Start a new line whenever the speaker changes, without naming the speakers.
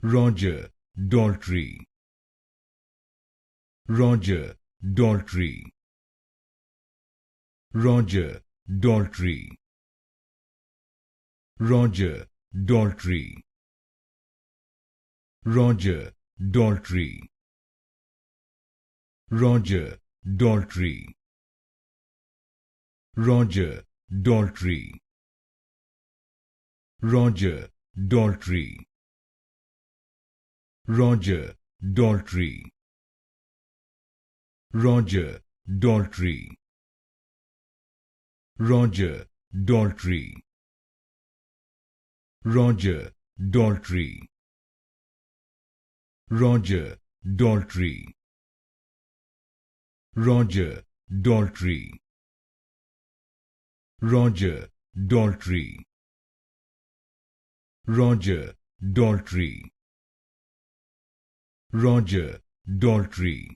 Roger Daltrey, Roger Daltrey, Roger Daltrey, Roger Daltrey, Roger Daltrey, Roger Daltrey, Roger Daltrey, Roger Daltrey, Roger Daltrey, Roger Daltrey, Roger Daltrey, Roger Daltrey, Roger Daltrey, Roger Daltrey, Roger Daltrey, Roger Daltrey, Roger Daltrey,